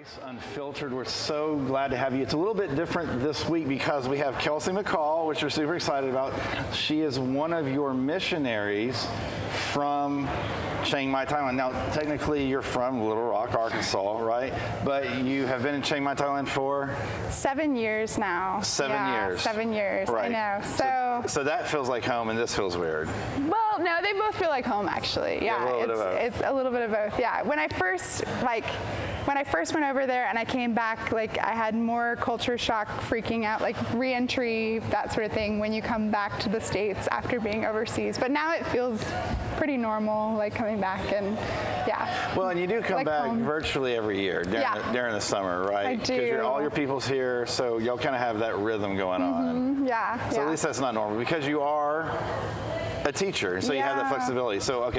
Grace Unfiltered. We're so glad to have you. It's a little bit different this week because we have Kelsey McCall, which we're super excited about. She is one of your missionaries from Chiang Mai, Thailand. Now, technically, you're from Little Rock, Arkansas, right? But you have been in Chiang Mai, Thailand for 7 years now. 7 years. 7 years. Right. I know. So that feels like home, and this feels weird. Well, no, they both feel like home, actually. Yeah, it's a little bit of both. Yeah. When I first went over there and I came back, I had more culture shock, freaking out, re-entry, that sort of thing, when you come back to the States after being overseas. But now it feels pretty normal, coming back, and yeah. Well, and you do come back home virtually every year during the summer, right? I do. Because all your people's here, so y'all kind of have that rhythm going on. Yeah. So at least that's not normal because you are a teacher, so you have that flexibility. So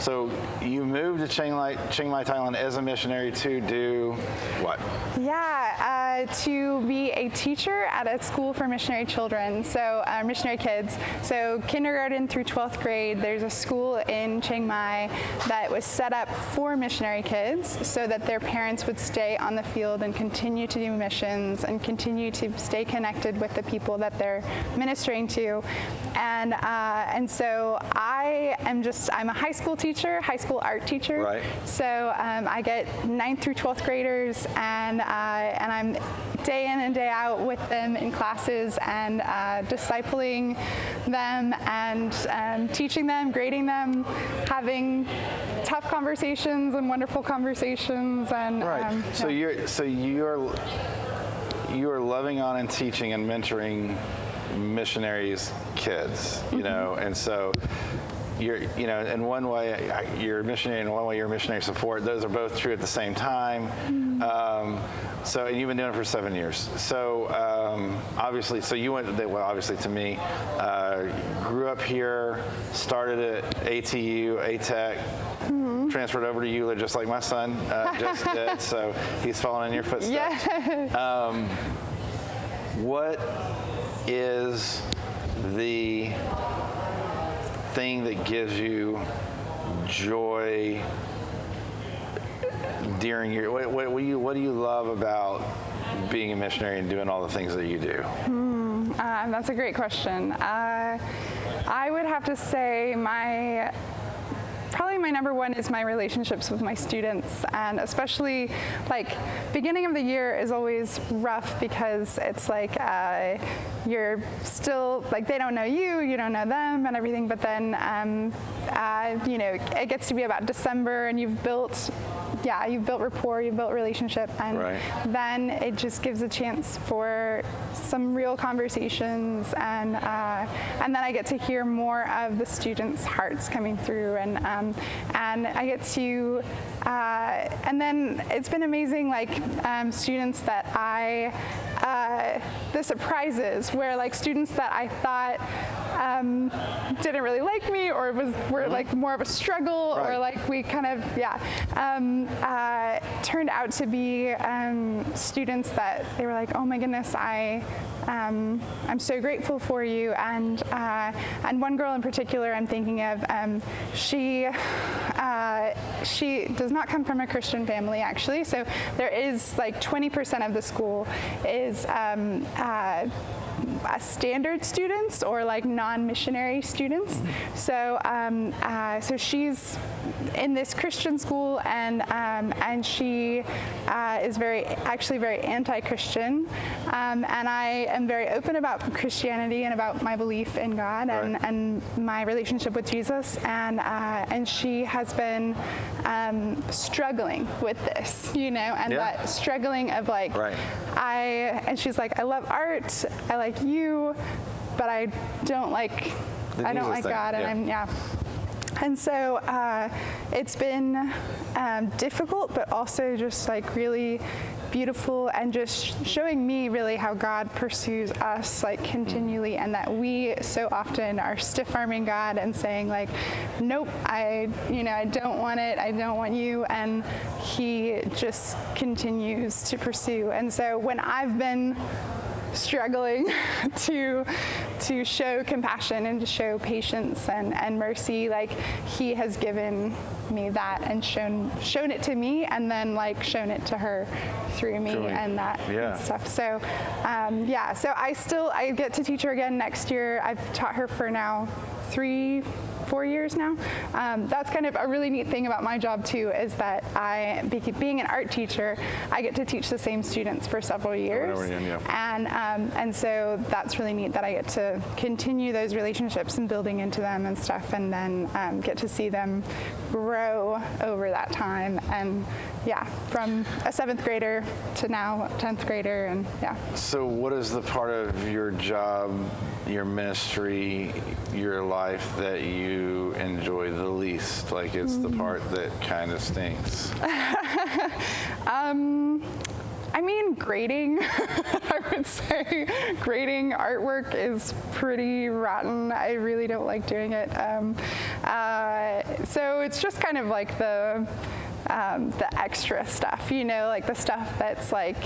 so you moved to Chiang Mai, Thailand as a missionary to do what? Yeah, to be a teacher at a school for missionary children, so missionary kids. So kindergarten through 12th grade, there's a school in Chiang Mai that was set up for missionary kids so that their parents would stay on the field and continue to do missions and continue to stay connected with the people that they're ministering to. And so I'm a high school teacher, high school art teacher. Right. So I get 9th through 12th graders, and I'm day in and day out with them in classes and discipling them and teaching them, grading them, having tough conversations and wonderful conversations. And right. So you're loving on and teaching and mentoring missionaries' kids, you know, and so you're, in one way you're a missionary, in one way you're a missionary support. Those are both true at the same time. And you've been doing it for 7 years. So obviously, obviously to me, grew up here, started at ATU, ATech, transferred over to Euler just like my son just did. So he's following in your footsteps. Yeah. What is the thing that gives you joy during your, what do you love about being a missionary and doing all the things that you do? That's a great question. I would have to say probably my number one is my relationships with my students, and especially beginning of the year is always rough because it's you're still they don't know you, you don't know them and everything, but then it gets to be about December and you've built rapport, you've built relationship, and then it just gives a chance for some real conversations, and then I get to hear more of the students' hearts coming through, and I get to, and then it's been amazing, students that the surprises where students that I thought didn't really like me or were more of a struggle, or we kind of turned out to be students that they were oh my goodness, I'm so grateful for you, and one girl in particular I'm thinking of, she does not come from a Christian family, actually, so there is 20% of the school is standard students or non-missionary students. So so she's in this Christian school, and she is very anti-Christian, and I am very open about Christianity and about my belief in God and my relationship with Jesus, and she has been struggling with this, and that struggling of and she's I love art, I like you, but I don't like God, and and so it's been difficult, but also just really beautiful, and just showing me really how God pursues us continually, and that we so often are stiff-arming God and saying nope, I don't want it, I don't want you, and He just continues to pursue. And so when I've been struggling to to show compassion and to show patience and mercy. Like he has given me that and shown it to me, and then like shown it to her through me and that stuff. So so I get to teach her again next year. I've taught her for now 3-4 years now. That's kind of a really neat thing about my job too, is that being an art teacher, I get to teach the same students for several years. And so that's really neat that I get to continue those relationships and building into them and stuff, and then get to see them grow over that time. And from a 7th grader to now a 10th grader, and So what is the part of your job, your ministry, your life that you enjoy the least? Like it's the part that kind of stinks. I mean, grading. I would say grading artwork is pretty rotten. I really don't like doing it. So it's just kind of like the extra stuff, like the stuff that's like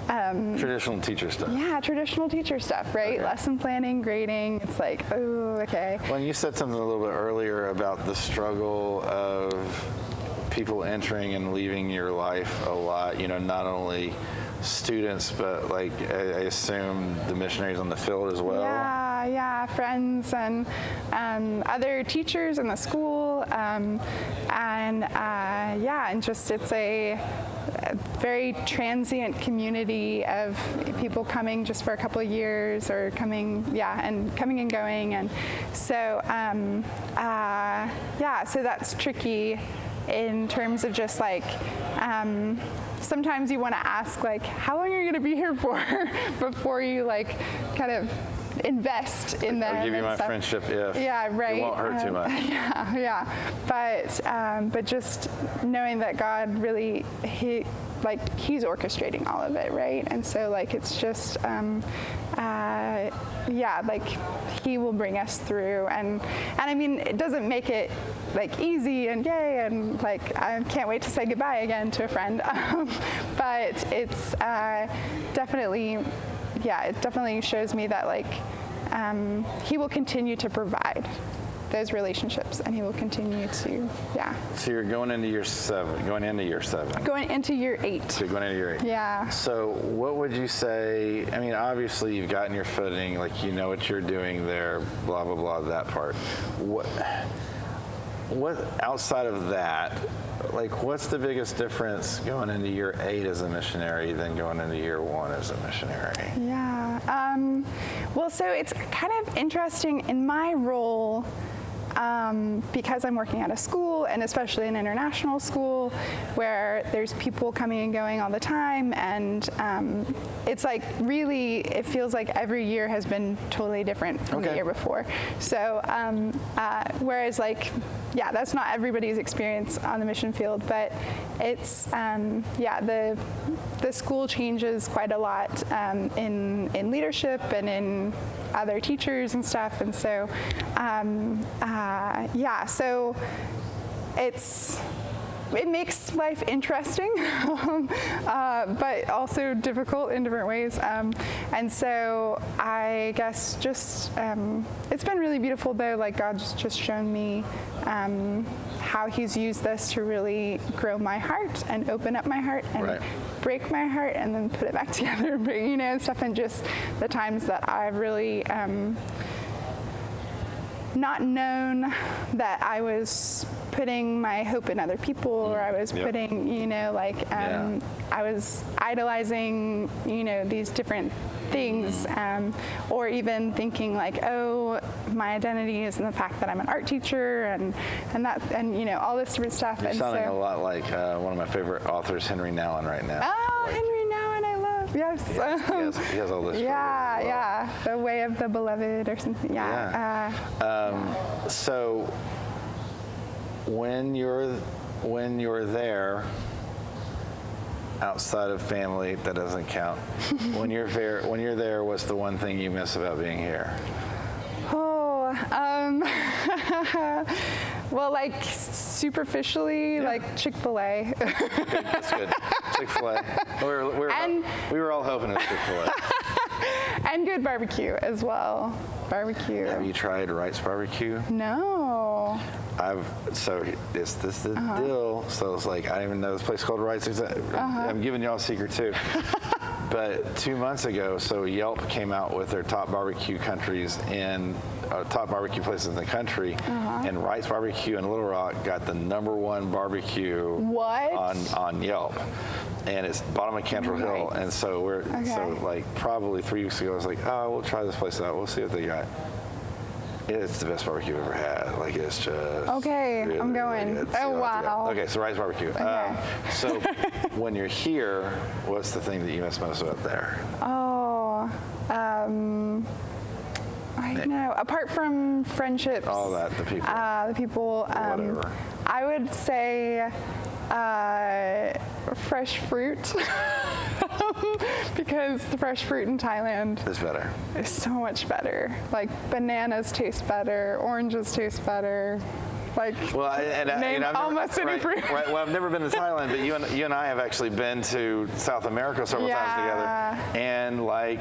traditional teacher stuff. Yeah, traditional teacher stuff, right? Okay. Lesson planning, grading. It's like, oh, okay. Well, you said something a little bit earlier about the struggle of people entering and leaving your life a lot, not only students, but like I assume the missionaries on the field as well. Yeah, friends and other teachers in the school, and just it's a very transient community of people coming just for a couple of years or coming and going, and so so that's tricky in terms of just like sometimes you want to ask like how long are you going to be here for before you like kind of invest in them. I'll give you my stuff. Friendship if it won't hurt too much. But just knowing that God really he's orchestrating all of it, right? And so like it's just like he will bring us through, and I mean it doesn't make it like easy and yay and like I can't wait to say goodbye again to a friend, but it's definitely it definitely shows me that like he will continue to provide those relationships, and he will continue to So you're going into year 7. Going into year 8. So you're going into year 8. Yeah. So what would you say, I mean, obviously you've gotten your footing, like you know what you're doing there, blah, blah, blah, that part. What outside of that, like what's the biggest difference going into year 8 as a missionary than going into year 1 as a missionary? Well, so it's kind of interesting in my role, because I'm working at a school, and especially an international school where there's people coming and going all the time, and it's like really it feels like every year has been totally different from the year before. So whereas like that's not everybody's experience on the mission field, but it's the school changes quite a lot in leadership and in other teachers and stuff, and so so it makes life interesting, but also difficult in different ways. And so I guess just it's been really beautiful though. Like God's just shown me how He's used this to really grow my heart and open up my heart and break my heart and then put it back together, and stuff. And just the times that I've really not known that I was putting my hope in other people, or I was putting, I was idolizing, these different things, or even thinking like, oh, my identity is in the fact that I'm an art teacher, and all this different stuff. You're sounding a lot like one of my favorite authors, Henry Nouwen, right now. Oh, like, Henry Nouwen, I love. Yes. He has all this. The Way of the Beloved or something. So when you're there, outside of family, that doesn't count. when you're there, what's the one thing you miss about being here? Well, like superficially, like Chick-fil-A. That's good. Chick-fil-A. We were all hoping it was Chick-fil-A. And good barbecue as well. Barbecue. Have you tried Wright's barbecue? No. So this is the deal. So it's like, I didn't even know this place called Wright's. I'm giving y'all a secret too. But 2 months ago, so Yelp came out with their top barbecue countries in top barbecue places in the country, and Wright's Barbecue in Little Rock got the #1 barbecue on Yelp, and it's bottom of Cantrell Hill. And so so like probably 3 weeks ago, I was like, oh, we'll try this place out. We'll see what they got. It's the best barbecue I've ever had. Like, it's just really, I'm going. Really good. Oh, wow. Okay, so Wright's Barbecue. Okay. So when you're here, what's the thing that you miss most about there? Oh, I don't know. Apart from friendships. All that, the people. The people. Whatever. I would say fresh fruit. Because the fresh fruit in Thailand is better. Is so much better. Like, bananas taste better, oranges taste better. Like, name almost any fruit. Right. Well, I've never been to Thailand, but you and I have actually been to South America several times together, and like,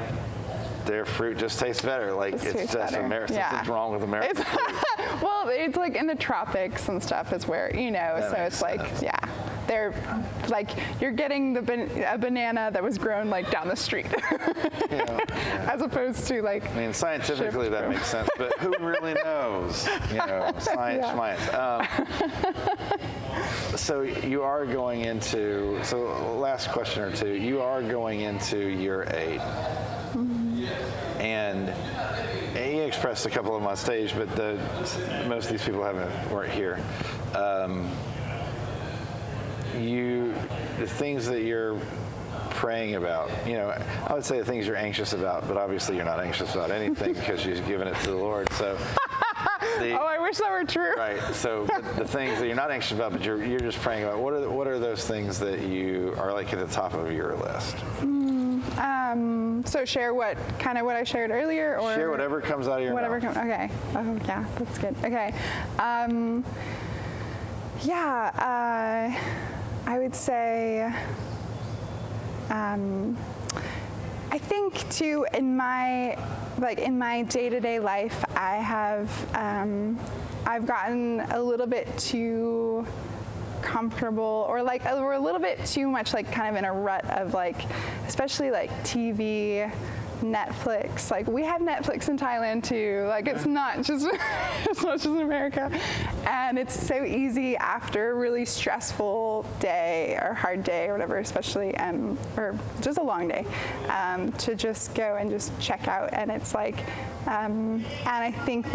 their fruit just tastes better. Like, it's just America. Something's wrong with American fruit. Well, it's like in the tropics and stuff is where, so it's sense. like, they're like, you're getting a banana that was grown like down the street, as opposed to like. I mean, scientifically that makes sense, but who really knows? Science. So you are going into. So last question or two. You are going into year 8, and you expressed a couple of them on stage, but most of these people weren't here. The things that you're praying about, I would say the things you're anxious about, but obviously you're not anxious about anything because you've given it to the Lord. So, I wish that were true. Right. So the things that you're not anxious about, but you're just praying about, what are those things that you are like at the top of your list? So share what I shared earlier, or share whatever comes out of your mouth. Okay. Oh yeah, that's good. Okay. I would say, I think too, in my day-to-day life, I've gotten a little bit too comfortable, or like we're a little bit too much like kind of in a rut of like, especially like TV, Netflix. Like, we have Netflix in Thailand too. Like, it's not just in America. And it's so easy after a really stressful day or hard day or whatever, especially or just a long day, to just go and just check out. And it's like, and I think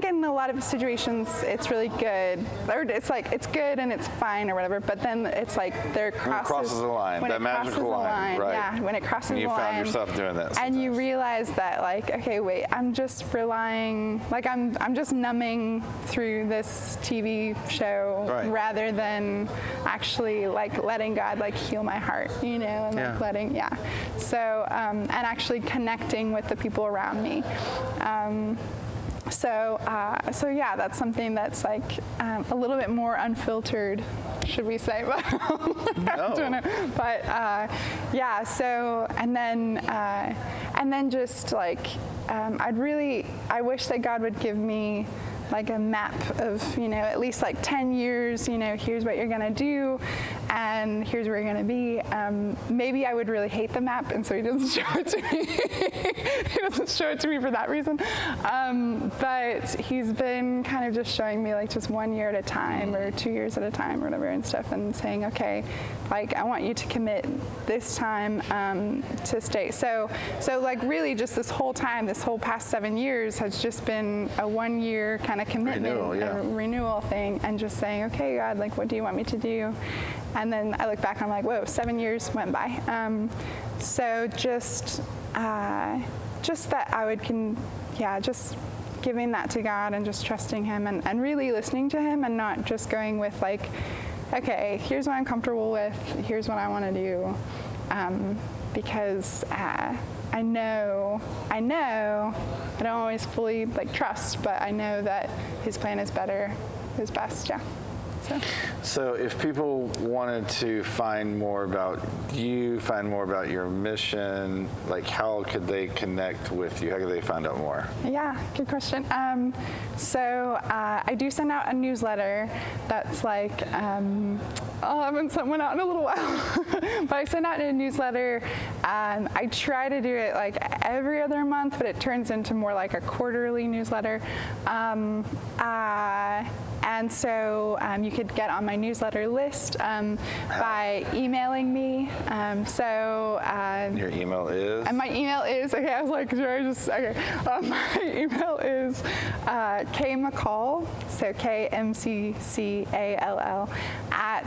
in a lot of situations it's really good, or it's like it's good and it's fine or whatever. But then it's like there crosses the line, that magical line, right? Yeah, when it crosses the line. You found yourself doing that sometimes. And you realize that, like, okay, wait, I'm just relying, like, I'm just numbing through this TV show, rather than actually like letting God like heal my heart, and like letting, so and actually connecting with the people around me. So yeah, that's something that's like a little bit more unfiltered, should we say? But I don't know. But yeah. So and then just like I wish that God would give me like a map of, at least like 10 years, here's what you're gonna do and here's where you're gonna be. Maybe I would really hate the map, and so he doesn't show it to me. He doesn't show it to me for that reason. But he's been kind of just showing me like just 1 year at a time or 2 years at a time or whatever and stuff, and saying, okay, like I want you to commit this time to stay. So like really just this whole time, this whole past 7 years has just been a 1 year kind of commitment, a renewal thing, and just saying, okay, God, like what do you want me to do? And then I look back and I'm like, whoa, 7 years went by. So just that I would just giving that to God and just trusting him and really listening to him, and not just going with like, okay, here's what I'm comfortable with, here's what I want to do, because I know, I don't always fully like trust, but I know that his plan is better, is best, So if people wanted to find more about you, find more about your mission, like how could they connect with you? How could they find out more? Yeah, good question. I do send out a newsletter that's like, I haven't sent one out in a little while, but I send out a newsletter. I try to do it like every other month, but it turns into more like a quarterly newsletter. And so you could get on my newsletter list by emailing me. Your email is? And my email is, okay, I was like, should I just, okay. My email is kmccall, so KMCCALL, at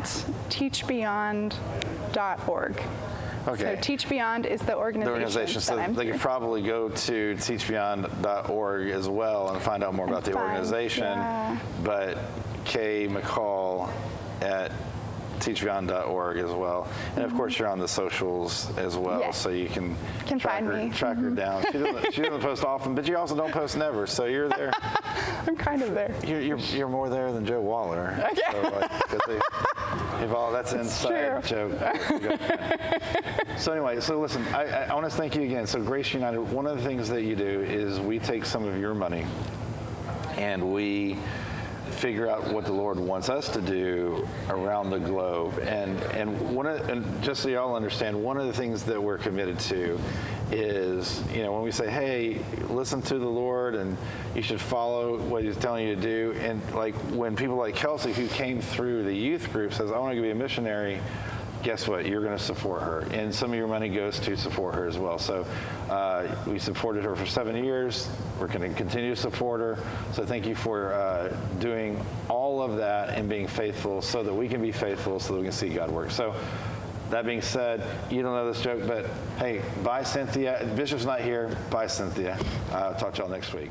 teachbeyond.org. Okay. So Teach Beyond is the organization. So they could probably go to teachbeyond.org as well and find out more about the organization. Yeah. But Kay McCall at teachbeyond.org as well. And of course, you're on the socials as well, Yes. so you can find me. track her down. She doesn't post often, but you also don't post never, so you're there. I'm kind of there. You're more there than Joe Waller. Okay. So, like, 'cause that's an inside joke. So anyway, so listen, I want to thank you again. So Grace United, one of the things that you do is we take some of your money and we figure out what the Lord wants us to do around the globe. And just so y'all understand, one of the things that we're committed to is, when we say, hey, listen to the Lord and you should follow what he's telling you to do. And like when people like Kelsey, who came through the youth group, says, I want to be a missionary, guess what? You're going to support her. And some of your money goes to support her as well. So we supported her for 7 years. We're going to continue to support her. So thank you for doing all of that and being faithful so that we can be faithful so that we can see God work. So that being said, you don't know this joke, but hey, bye, Cynthia. Bishop's not here. Bye, Cynthia. Talk to y'all next week.